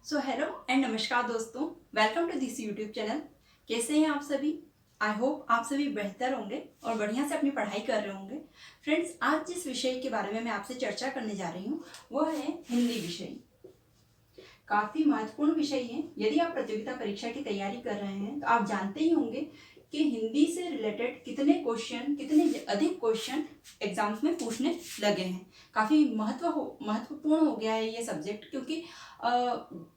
So hello and नमस्कार दोस्तों, welcome to this YouTube channel. कैसे हैं आप सभी? आई होप आप सभी बेहतर होंगे और बढ़िया से अपनी पढ़ाई कर रहे होंगे। फ्रेंड्स, आज जिस विषय के बारे में मैं आपसे चर्चा करने जा रही हूँ वो है हिंदी विषय। काफ़ी महत्वपूर्ण विषय है। यदि आप प्रतियोगिता परीक्षा की तैयारी कर रहे हैं तो आप जानते ही होंगे कि हिंदी से रिलेटेड कितने अधिक क्वेश्चन एग्जाम्स में पूछने लगे हैं। काफ़ी महत्वपूर्ण हो गया है ये सब्जेक्ट, क्योंकि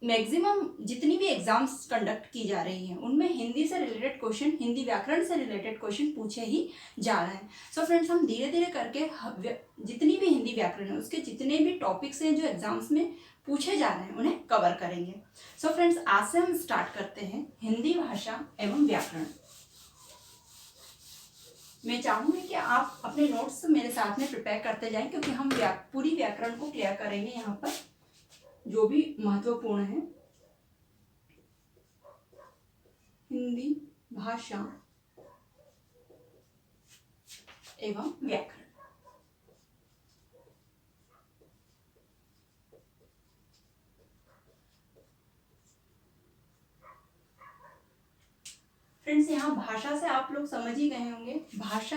मैक्सिमम जितनी भी एग्जाम्स कंडक्ट की जा रही हैं उनमें हिंदी से रिलेटेड क्वेश्चन, हिंदी व्याकरण से रिलेटेड क्वेश्चन पूछे ही जा रहे हैं। सो फ्रेंड्स, हम धीरे धीरे करके जितनी भी हिंदी व्याकरण है उसके जितने भी टॉपिक्स हैं जो एग्जाम्स में पूछे जा रहे हैं उन्हें कवर करेंगे। सो फ्रेंड्स, आज से हम स्टार्ट करते हैं हिंदी भाषा एवं व्याकरण। मैं चाहूंगी कि आप अपने नोट्स मेरे साथ में प्रिपेयर करते जाएं, क्योंकि हम पूरी व्याकरण को क्लियर करेंगे यहाँ पर, जो भी महत्वपूर्ण है। हिंदी भाषा एवं व्याकरण। फ्रेंड्स, यहाँ भाषा से आप लोग समझ ही गए होंगे। भाषा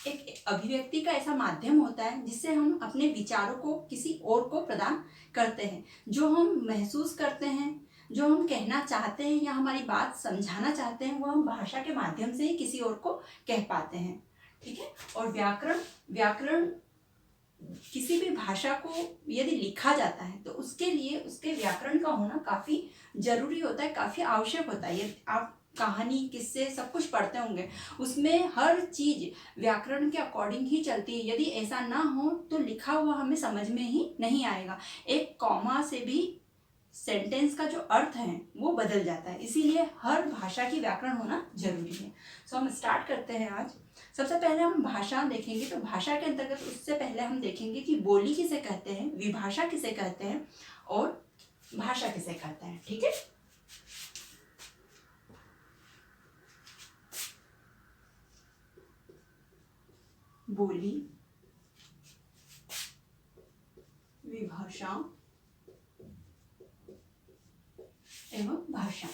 एक अभिव्यक्ति का ऐसा माध्यम होता है जिससे हम अपने विचारों को किसी और को प्रदान करते हैं। जो हम महसूस करते हैं, जो हम कहना चाहते हैं या हमारी बात समझाना चाहते हैं, वो हम भाषा के माध्यम से ही किसी और को कह पाते हैं। ठीक है। और व्याकरण व्याकरण किसी भी भाषा को यदि लिखा जाता है तो उसके लिए उसके व्याकरण का होना काफ़ी जरूरी होता है, काफ़ी आवश्यक होता है। यदि आप कहानी, किस्से सब कुछ पढ़ते होंगे, उसमें हर चीज़ व्याकरण के अकॉर्डिंग ही चलती है। यदि ऐसा ना हो तो लिखा हुआ हमें समझ में ही नहीं आएगा। एक कॉमा से भी सेंटेंस का जो अर्थ है वो बदल जाता है, इसीलिए हर भाषा की व्याकरण होना जरूरी है। सो हम स्टार्ट करते हैं आज। सबसे पहले हम भाषा देखेंगे, तो भाषा के अंतर्गत उससे पहले हम देखेंगे कि बोली किसे कहते हैं, विभाषा किसे कहते हैं और भाषा किसे कहते हैं। ठीक है। बोली, विभाषा एवं भाषा।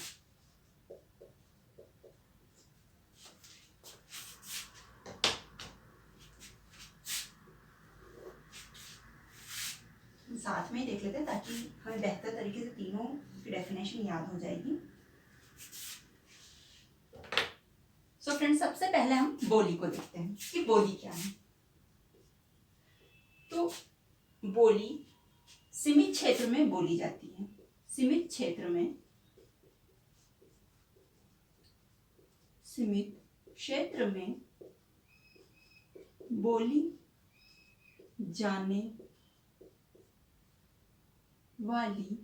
साथ में ही देख लेते हैं ताकि हमें बेहतर तरीके से तीनों की डेफिनेशन याद हो जाएगी। सो फ्रेंड्स, सबसे पहले हम बोली को देखते हैं कि बोली क्या है। तो बोली सीमित क्षेत्र में बोली जाती है। सीमित क्षेत्र में बोली जाने वाली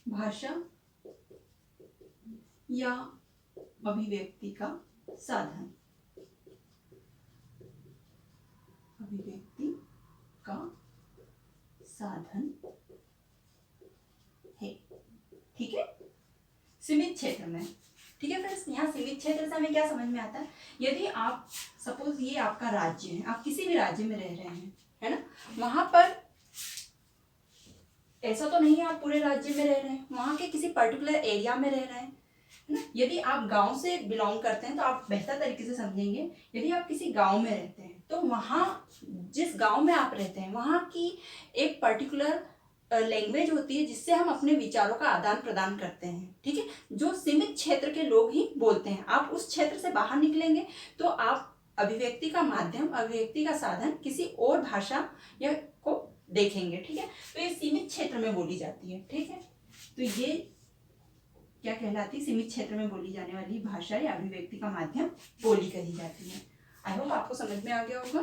भाषा या अभिव्यक्ति का साधन। अभिव्यक्ति का साधन है। ठीक है। सीमित क्षेत्र में। ठीक है फ्रेंड्स, यहाँ सीमित क्षेत्र से हमें क्या समझ में आता है? यदि आप सपोज ये आपका राज्य है, आप किसी भी राज्य में रह रहे हैं, है ना, वहां पर ऐसा तो नहीं है आप पूरे राज्य में रह रहे हैं, वहां के किसी पर्टिकुलर एरिया में रह रहे हैं, है ना। यदि आप गांव से बिलोंग करते हैं तो आप बेहतर तरीके से समझेंगे। यदि आप किसी गांव में रहते हैं तो वहां, जिस गांव में आप रहते हैं, वहां की एक पर्टिकुलर लैंग्वेज होती है जिससे हम अपने विचारों का आदान प्रदान करते हैं। ठीक है। जो सीमित क्षेत्र के लोग ही बोलते हैं। आप उस क्षेत्र से बाहर निकलेंगे तो आप अभिव्यक्ति का माध्यम, अभिव्यक्ति का साधन किसी और भाषा या को देखेंगे। ठीक है। तो ये सीमित क्षेत्र में बोली जाती है। ठीक है। तो ये क्या कहलाती है? सीमित क्षेत्र में बोली जाने वाली भाषा या अभिव्यक्ति का माध्यम बोली कही जाती है। आई होप आपको समझ में आ गया होगा।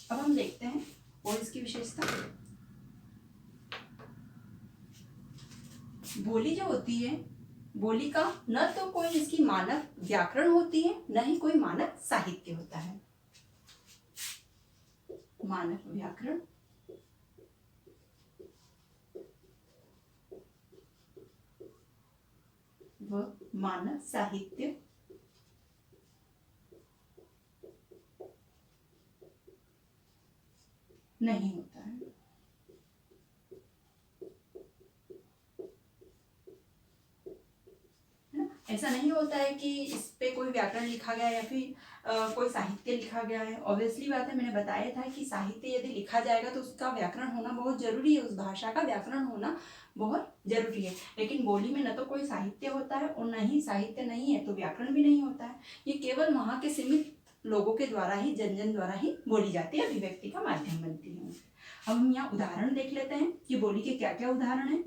अब हम देखते हैं और इसकी विशेषता। बोली जो होती है, बोली का न तो कोई इसकी मानक व्याकरण होती है, न ही कोई मानक साहित्य होता है। मानक व्याकरण व मानक साहित्य नहीं होता है। है ना? ऐसा नहीं होता है कि इस पे कोई व्याकरण लिखा गया है या फिर कोई साहित्य लिखा गया है। ऑब्वियसली बात है, मैंने बताया था कि साहित्य यदि लिखा जाएगा तो उसका व्याकरण होना बहुत जरूरी है, उस भाषा का व्याकरण होना बहुत जरूरी है। लेकिन बोली में न तो कोई साहित्य होता है और न ही साहित्य नहीं है तो व्याकरण भी नहीं होता है। ये केवल वहाँ के सीमित लोगों के द्वारा ही, जन जन द्वारा ही बोली जाती है, अभिव्यक्ति का माध्यम बनती है। अब हम यहाँ उदाहरण देख लेते हैं कि बोली के क्या क्या उदाहरण है।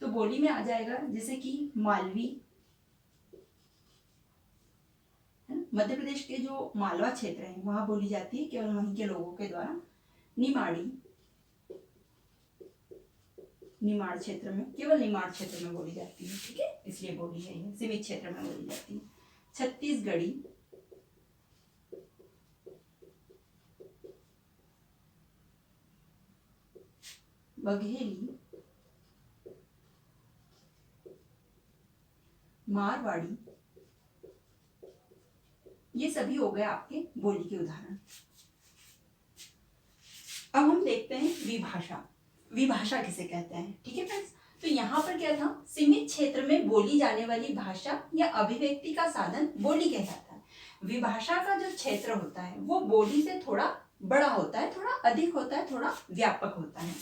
तो बोली में आ जाएगा जैसे कि मालवी, है ना, मध्य प्रदेश के जो मालवा क्षेत्र है वहां बोली जाती है केवल वहीं के लोगों के द्वारा। निमाड़ी, निमाड़ क्षेत्र में, केवल निमाड़ क्षेत्र में बोली जाती है, ठीक है, इसलिए बोली है ये, सीमित क्षेत्र में बोली जाती है। छत्तीसगढ़ी, बघेली, मारवाड़ी, ये सभी हो गए आपके बोली के उदाहरण। अब हम देखते हैं विभाषा। विभाषा किसे कहते हैं, ठीक है फ्रेंड्स। तो यहाँ पर क्या था, सीमित क्षेत्र में बोली जाने वाली भाषा या अभिव्यक्ति का साधन बोली कहलाता है। विभाषा का जो क्षेत्र होता है वो बोली से थोड़ा बड़ा होता है, थोड़ा अधिक होता है, थोड़ा व्यापक होता है।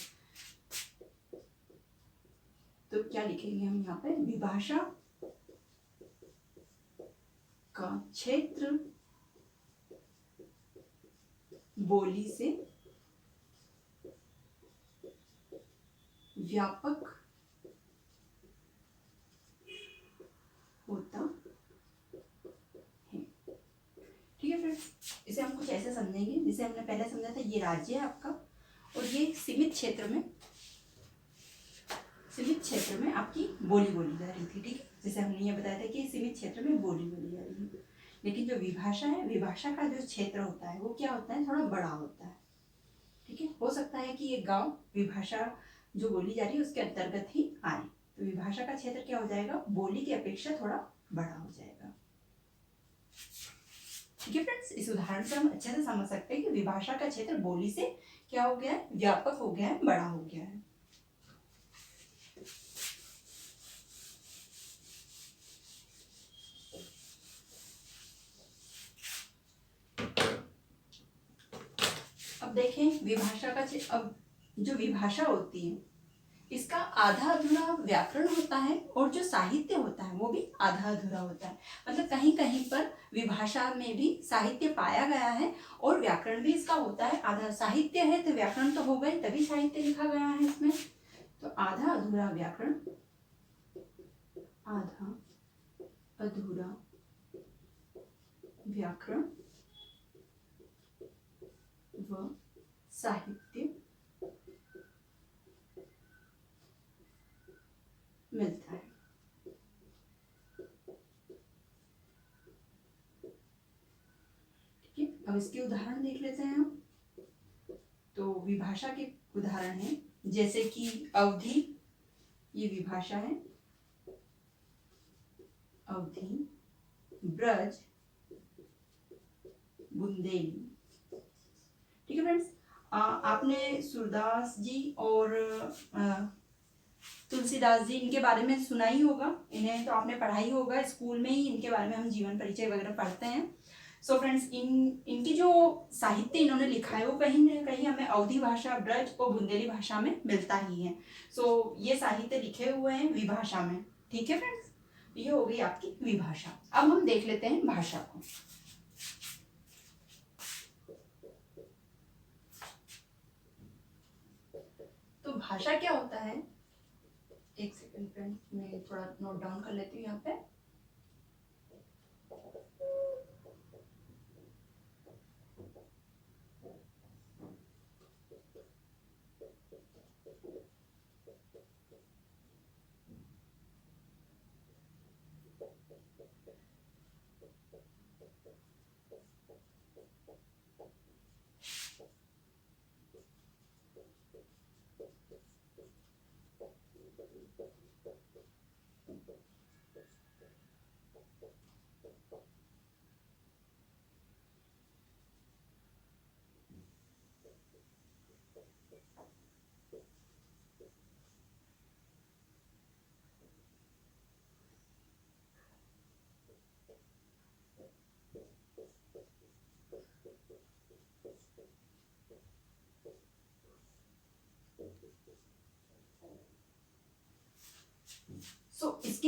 तो क्या लिखेंगे हम यहाँ पे, विभाषा का क्षेत्र बोली से व्यापक होता है, ठीक है फ्रेंड्स। इसे हम कुछ ऐसे समझेंगे जिसे हमने पहले समझा था, ये राज्य है आपका और ये सीमित क्षेत्र में, सीमित क्षेत्र में आपकी बोली बोली जा रही थी, ठीक है। जैसे हमने ये बताया था कि सीमित क्षेत्र में बोली बोली जा रही है। लेकिन जो विभाषा है, विभाषा का जो क्षेत्र होता है वो क्या होता है, थोड़ा बड़ा होता है, ठीक है। हो सकता है कि ये गांव विभाषा जो बोली जा रही है उसके अंतर्गत ही आए, तो विभाषा का क्षेत्र क्या हो जाएगा, बोली की अपेक्षा थोड़ा बड़ा हो जाएगा, ठीक है फ्रेंड्स। इस उदाहरण से हम अच्छे से समझ सकते हैं कि विभाषा का क्षेत्र बोली से क्या हो गया है, व्यापक हो गया है, बड़ा हो गया है। अब देखें विभाषा का अब जो विभाषा होती है इसका आधा अधूरा व्याकरण होता है और जो साहित्य होता है वो भी आधा अधूरा होता है। मतलब कहीं कहीं पर विभाषा में भी साहित्य पाया गया है और व्याकरण भी इसका होता है आधा। साहित्य है तो व्याकरण तो हो गए, तभी साहित्य लिखा गया है इसमें। तो आधा अधूरा व्याकरण, आधा अधूरा व्याकरण व साहित्य मिलता है, ठीक है। अब इसके उदाहरण देख लेते हैं हम। तो विभाषा के उदाहरण हैं जैसे कि अवधि, ये विभाषा है, अवधि, ब्रज, बुंदेली, ठीक है फ्रेंड्स। आपने सूरदास जी और तुलसीदास जी, इनके बारे में सुना ही होगा, इन्हें तो आपने पढ़ा ही होगा स्कूल में ही, इनके बारे में हम जीवन परिचय वगैरह पढ़ते हैं। सो फ्रेंड्स, इनकी जो साहित्य इन्होंने लिखा है वो कहीं ना कहीं हमें अवधी भाषा, ब्रज और बुंदेली भाषा में मिलता ही है। सो ये साहित्य लिखे हुए हैं विभाषा में, ठीक है फ्रेंड्स। ये हो गई आपकी विभाषा। अब हम देख लेते हैं भाषा को। तो भाषा क्या होता है, एक सेकंड फ्रेंड, मैं थोड़ा नोट डाउन कर लेती हूँ यहाँ पे।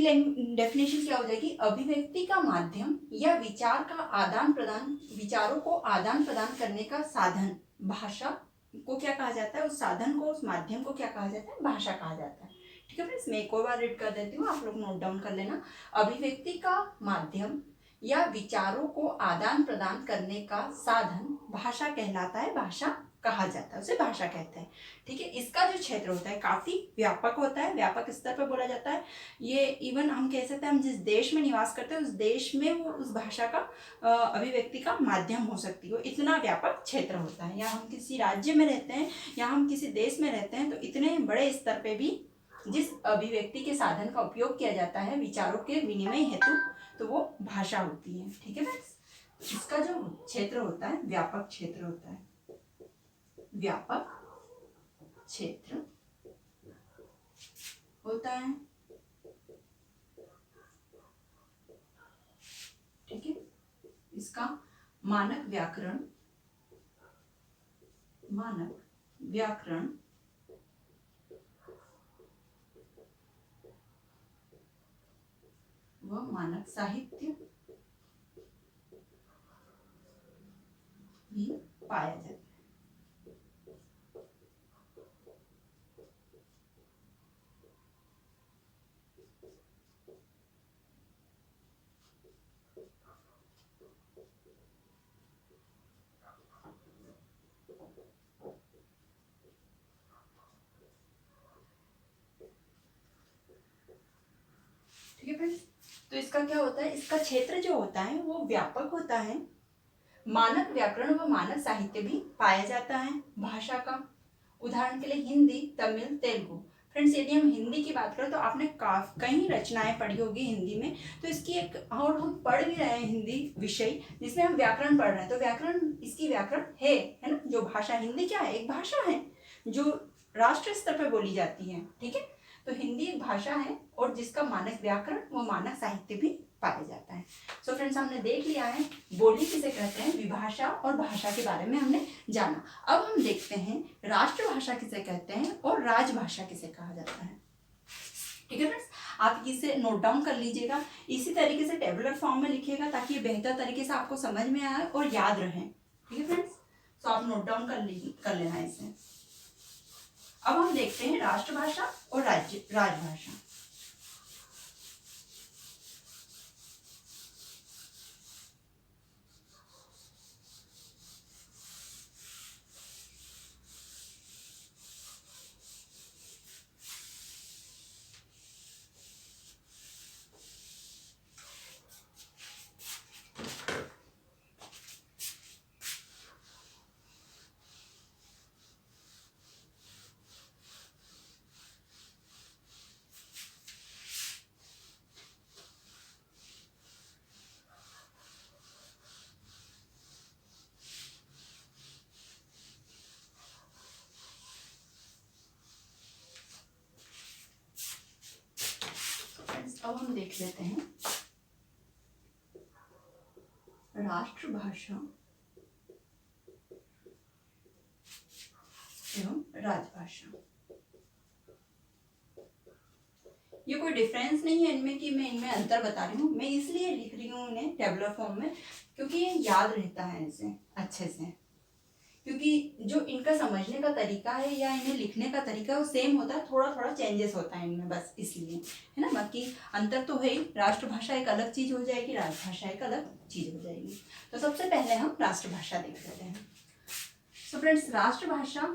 डेफिनेशन क्या हो जाएगी, अभिव्यक्ति का माध्यम या विचार का आदान प्रदान, विचारों को आदान प्रदान करने का साधन। भाषा को क्या कहा जाता है, उस साधन को, उस माध्यम को क्या कहा जाता है, भाषा कहा जाता है। ठीक है फ्रेंड्स, मैं एक और बार रीड कर देती हूँ, आप लोग नोट डाउन कर लेना। अभिव्यक्ति का माध्यम या विचारों को आदान प्रदान करने का साधन भाषा कहलाता है, भाषा कहा जाता है, उसे भाषा कहते हैं। ठीक है, इसका जो क्षेत्र होता है काफी व्यापक होता है, व्यापक स्तर पर बोला जाता है। ये इवन हम कह सकते हैं, हम जिस देश में निवास करते हैं उस देश में वो उस भाषा का अभिव्यक्ति का माध्यम हो सकती हो, इतना व्यापक क्षेत्र होता है। या हम किसी राज्य में रहते हैं या हम किसी देश में रहते हैं तो इतने बड़े स्तर पे भी जिस अभिव्यक्ति के साधन का उपयोग किया जाता है विचारों के विनिमय हेतु, तो वो भाषा होती है। ठीक है फ्रेंड्स, इसका जो क्षेत्र होता है व्यापक क्षेत्र होता है, व्यापक क्षेत्र होता है। ठीक है, इसका मानक व्याकरण, मानक व्याकरण व मानक साहित्य भी पाया जाता है। ठीक है फ्रेंड्स, तो इसका क्या होता है, इसका क्षेत्र जो होता है वो व्यापक होता है। मानक व्याकरण व मानक साहित्य भी पाया जाता है भाषा का। उदाहरण के लिए हिंदी, तमिल, तेलुगु। फ्रेंड्स, यदि हम हिंदी की बात करें तो आपने कई रचनाएं पढ़ी होगी हिंदी में, तो इसकी एक, और हम पढ़ भी रहे हैं हिंदी विषय जिसमें हम व्याकरण पढ़ रहे हैं, तो व्याकरण, इसकी व्याकरण है ना। जो भाषा हिंदी क्या है, एक भाषा है जो राष्ट्र स्तर पर बोली जाती है। ठीक है, तो हिंदी एक भाषा है और जिसका मानक व्याकरण व मानक साहित्य भी पाया जाता है। सो फ्रेंड्स, हमने देख लिया है बोली किसे कहते हैं, विभाषा और भाषा के बारे में हमने जाना। अब हम देखते हैं राष्ट्रभाषा किसे कहते हैं और राजभाषा किसे कहा जाता है। ठीक है फ्रेंड्स, आप इसे नोट डाउन कर लीजिएगा, इसी तरीके से टेबुलर फॉर्म में लिखिएगा ताकि ये बेहतर तरीके से आपको समझ में आए और याद रहे। ठीक है फ्रेंड्स, तो आप नोट डाउन कर लेना इसे। अब हम देखते हैं राष्ट्रभाषा और राजभाषा। अब हम देख लेते हैं राष्ट्रभाषा एवं राजभाषा। ये कोई डिफरेंस नहीं है इनमें कि मैं इनमें अंतर बता रही हूँ, मैं इसलिए लिख रही हूँ इन्हें टेबुलर फॉर्म में क्योंकि ये याद रहता है इसे अच्छे से, क्योंकि जो इनका समझने का तरीका है या इन्हें लिखने का तरीका वो सेम होता है, थोड़ा थोड़ा चेंजेस होता है इनमें, बस इसलिए, है ना। बाकी अंतर तो है ही, राष्ट्रभाषा एक अलग चीज हो जाएगी, राजभाषा एक अलग चीज हो जाएगी। तो सबसे पहले हम राष्ट्रभाषा देख लेते हैं। सो फ्रेंड्स, राष्ट्रभाषा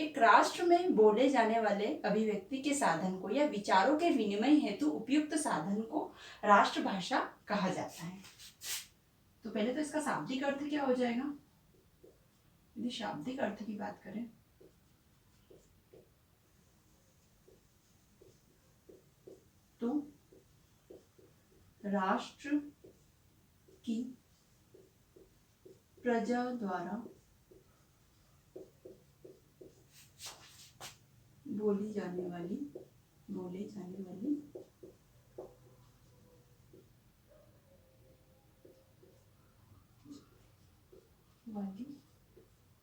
एक राष्ट्र में बोले जाने वाले अभिव्यक्ति के साधन को या विचारों के विनिमय हेतु उपयुक्त साधन को राष्ट्रभाषा कहा जाता है। तो पहले तो इसका शाब्दिक अर्थ क्या हो जाएगा, यदि शाब्दिक अर्थ की बात करें तो राष्ट्र की प्रजा द्वारा बोले जाने वाली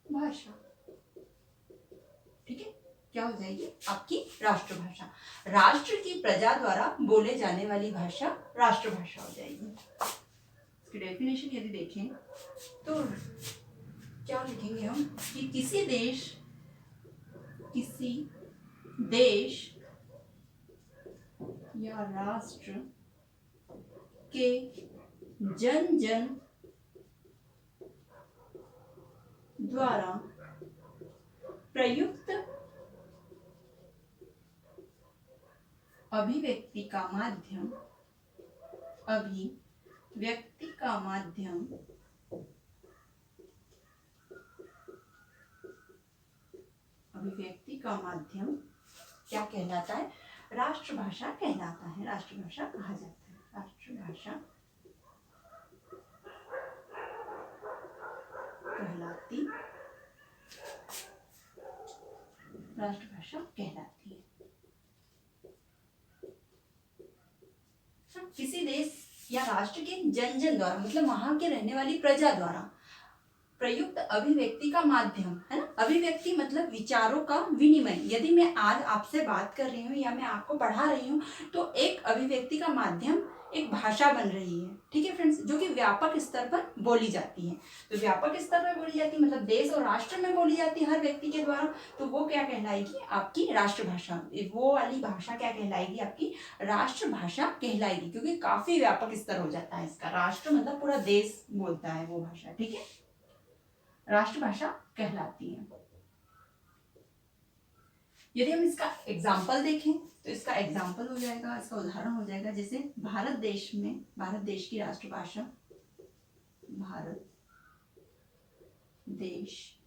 भाषा। ठीक है, क्या हो जाएगी आपकी राष्ट्रभाषा। राष्ट्र की प्रजा द्वारा बोले जाने वाली भाषा राष्ट्रभाषा हो जाएगी। इसकी डेफिनेशन यदि देखें तो क्या लिखेंगे हम कि किसी देश या राष्ट्र के जन जन द्वारा प्रयुक्त अभिव्यक्ति का माध्यम क्या कहलाता है, राष्ट्रभाषा कहलाता है, राष्ट्रभाषा कहा जाता है, राष्ट्रभाषा कहलाती, राष्ट्रभाषा कहलाती है। किसी देश या राष्ट्र के जन जन द्वारा मतलब वहां के रहने वाली प्रजा द्वारा प्रयुक्त अभिव्यक्ति का माध्यम है ना, अभिव्यक्ति मतलब विचारों का विनिमय। यदि मैं आज आपसे बात कर रही हूँ या मैं आपको पढ़ा रही हूँ तो एक अभिव्यक्ति का माध्यम एक भाषा बन रही है, ठीक है फ्रेंड्स, जो कि व्यापक स्तर पर बोली जाती है। तो व्यापक स्तर पर बोली जाती है मतलब देश और राष्ट्र में बोली जाती है हर व्यक्ति के द्वारा, तो वो क्या कहलाएगी आपकी राष्ट्रभाषा। वो वाली भाषा क्या कहलाएगी आपकी राष्ट्रभाषा कहलाएगी, क्योंकि काफी व्यापक स्तर हो जाता है इसका। राष्ट्र मतलब पूरा देश बोलता है वो भाषा, ठीक है, राष्ट्रभाषा कहलाती है। यदि हम इसका एग्जाम्पल देखें तो इसका एग्जाम्पल हो जाएगा, इसका उदाहरण हो जाएगा, जैसे भारत देश की राष्ट्रभाषा, भारत देश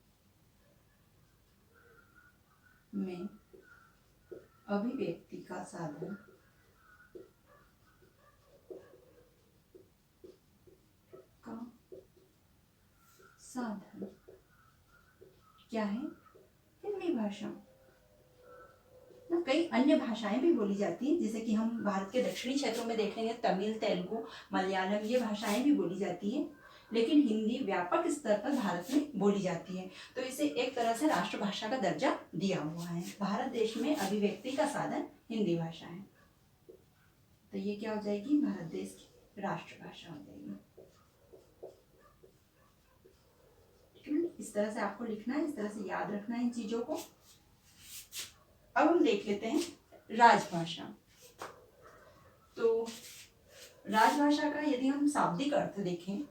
में अभिव्यक्ति का साधन क्या है, हिंदी भाषा। ना कई अन्य भाषाएं भी बोली जाती हैं, जैसे कि हम भारत के दक्षिणी क्षेत्रों में देख लेंगे तमिल, तेलुगु, मलयालम, ये भाषाएं भी बोली जाती हैं, लेकिन हिंदी व्यापक स्तर पर भारत में बोली जाती है, तो इसे एक तरह से राष्ट्रभाषा का दर्जा दिया हुआ है। भारत देश में अभिव्यक्ति का साधन हिंदी भाषा है, तो ये क्या हो जाएगी, भारत देश की राष्ट्रभाषा हो जाएगी। इस तरह से आपको लिखना है, इस तरह से याद रखना है इन चीजों को। अब हम देख लेते हैं राजभाषा। तो राजभाषा का यदि हम शाब्दिक अर्थ देखें,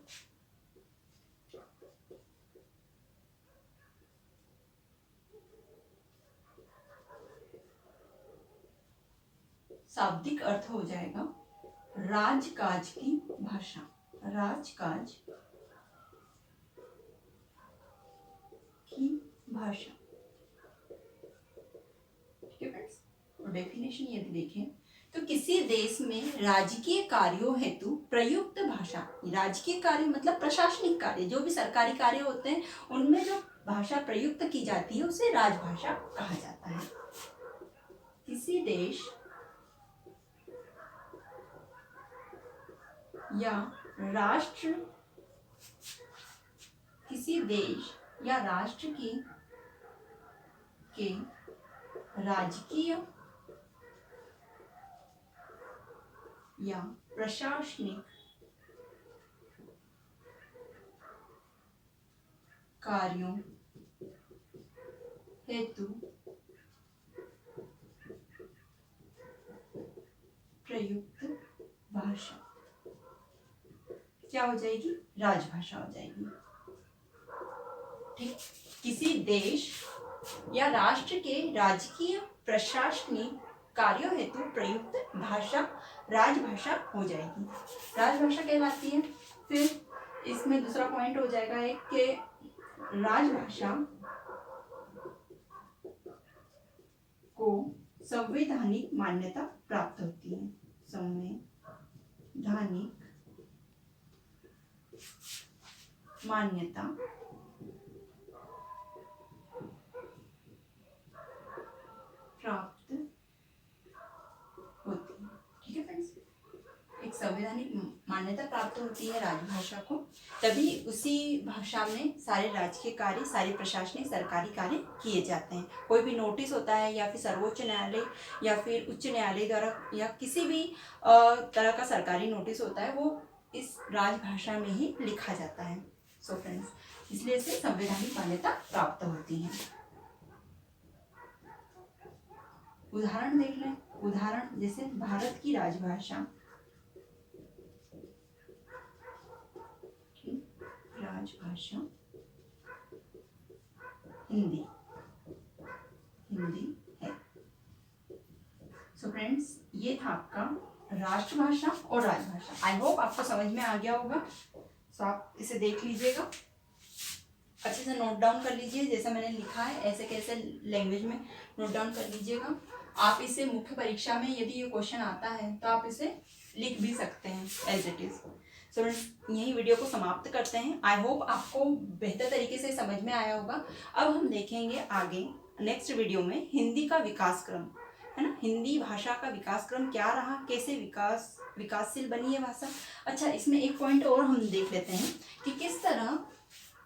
शाब्दिक अर्थ हो जाएगा राजकाज की भाषा, राजकाज की भाषा, ठीक है फ्रेंड्स। और डेफिनेशन यदि देखें तो किसी देश में राजकीय कार्यों हेतु प्रयुक्त भाषा, राजकीय कार्य मतलब प्रशासनिक कार्य, जो भी सरकारी कार्य होते हैं उनमें जो भाषा प्रयुक्त की जाती है उसे राजभाषा कहा जाता है। किसी देश या राष्ट्र के राजकीय या प्रशासनिक कार्यों हेतु प्रयुक्त भाषा क्या हो जाएगी, राजभाषा हो जाएगी, ठीक। किसी देश या राष्ट्र के राजकीय प्रशासनिक कार्यों हेतु प्रयुक्त भाषा राजभाषा हो जाएगी, राजभाषा कहलाती है। फिर इसमें दूसरा पॉइंट हो जाएगा एक कि राजभाषा को संवैधानिक मान्यता प्राप्त होती है, संवैधानिक मान्यता प्राप्त होती है, ठीक है फ्रेंड्स। एक संवैधानिक मान्यता प्राप्त होती है राजभाषा को, तभी उसी भाषा में सारे राजकीय कार्य, सारे प्रशासनिक सरकारी कार्य किए जाते हैं। कोई भी नोटिस होता है या फिर सर्वोच्च न्यायालय या फिर उच्च न्यायालय द्वारा या किसी भी तरह का सरकारी नोटिस होता है वो इस राजभाषा में ही लिखा जाता है। सो फ्रेंड्स, इसलिए इसे संवैधानिक मान्यता प्राप्त होती है। उदाहरण देख लें। उदाहरण जैसे भारत की राजभाषा, हिंदी है। सो फ्रेंड्स, ये था आपका राष्ट्रभाषा और राजभाषा। आई होप आपको समझ में आ गया होगा। सो आप इसे देख लीजिएगा, अच्छे से नोट डाउन कर लीजिए, जैसा मैंने लिखा है ऐसे कैसे लैंग्वेज में नोट डाउन कर लीजिएगा। आप इसे मुख्य परीक्षा में यदि ये क्वेश्चन आता है तो आप इसे लिख भी सकते हैं एज इट इज। सो यही वीडियो को समाप्त करते हैं। आई होप आपको बेहतर तरीके से समझ में आया होगा। अब हम देखेंगे आगे नेक्स्ट वीडियो में हिंदी का विकास क्रम, है ना, हिंदी भाषा का विकास क्रम क्या रहा, कैसे विकासशील बनी है भाषा। अच्छा, इसमें एक पॉइंट और हम देख लेते हैं कि किस तरह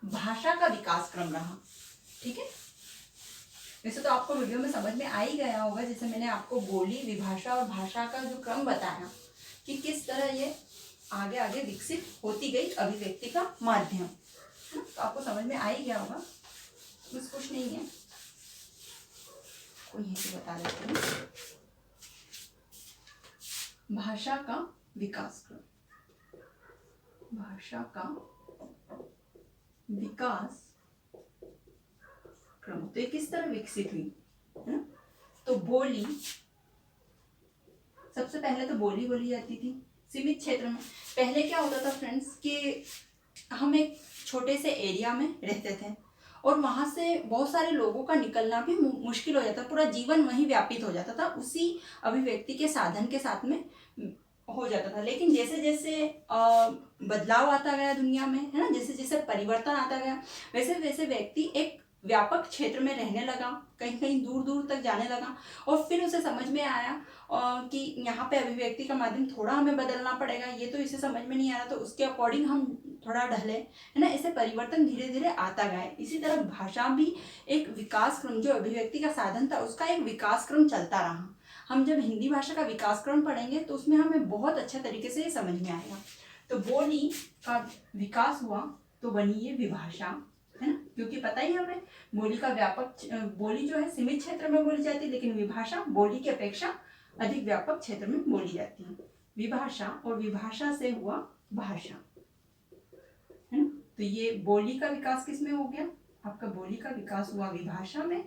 भाषा का विकास क्रम रहा। ठीक है, वैसे तो आपको वीडियो में समझ में आ ही गया होगा, जैसे मैंने आपको बोली, विभाषा और भाषा का जो क्रम बताया कि किस तरह ये आगे आगे विकसित होती गई अभिव्यक्ति का माध्यम। तो आपको समझ में आ ही गया होगा, बस कुछ नहीं है, को यहीं से बता देते हैं। भाषा का विकास क्रम, भाषा का विकास क्रम तो ये किस तरह विकसित हुई, है ना। तो बोली, सबसे पहले तो बोली बोली जाती थी सीमित क्षेत्र में। पहले क्या होता था फ्रेंड्स कि हम एक छोटे से एरिया में रहते थे और वहाँ से बहुत सारे लोगों का निकलना भी मुश्किल हो जाता, पूरा जीवन वहीं व्यापित हो जाता था, उसी अभिव्यक्ति के साधन के साथ में हो जाता था। लेकिन जैसे जैसे बदलाव आता गया दुनिया में, है ना, जैसे जैसे परिवर्तन आता गया, वैसे वैसे व्यक्ति एक व्यापक क्षेत्र में रहने लगा, कहीं कहीं दूर दूर तक जाने लगा और फिर उसे समझ में आया कि यहाँ पे अभिव्यक्ति का माध्यम थोड़ा हमें बदलना पड़ेगा, ये तो इसे समझ में नहीं आ रहा, तो उसके अकॉर्डिंग हम थोड़ा ढले, है ना। ऐसे परिवर्तन धीरे धीरे आता गया। इसी तरह भाषा भी एक विकास क्रम, जो अभिव्यक्ति का साधन था उसका एक विकास क्रम चलता रहा। हम जब हिंदी भाषा का विकास क्रम पढ़ेंगे तो उसमें हमें बहुत अच्छा तरीके से ये समझ में आएगा। तो बोली का विकास हुआ तो बनी ये विभाषा, है ना, क्योंकि पता ही हमें बोली का व्यापक, बोली जो है सीमित क्षेत्र में बोली जाती है, लेकिन विभाषा बोली की अपेक्षा अधिक व्यापक क्षेत्र में बोली जाती है। विभाषा और विभाषा से हुआ भाषा, है ना। तो ये बोली का विकास किस में हो गया, आपका बोली का विकास हुआ विभाषा में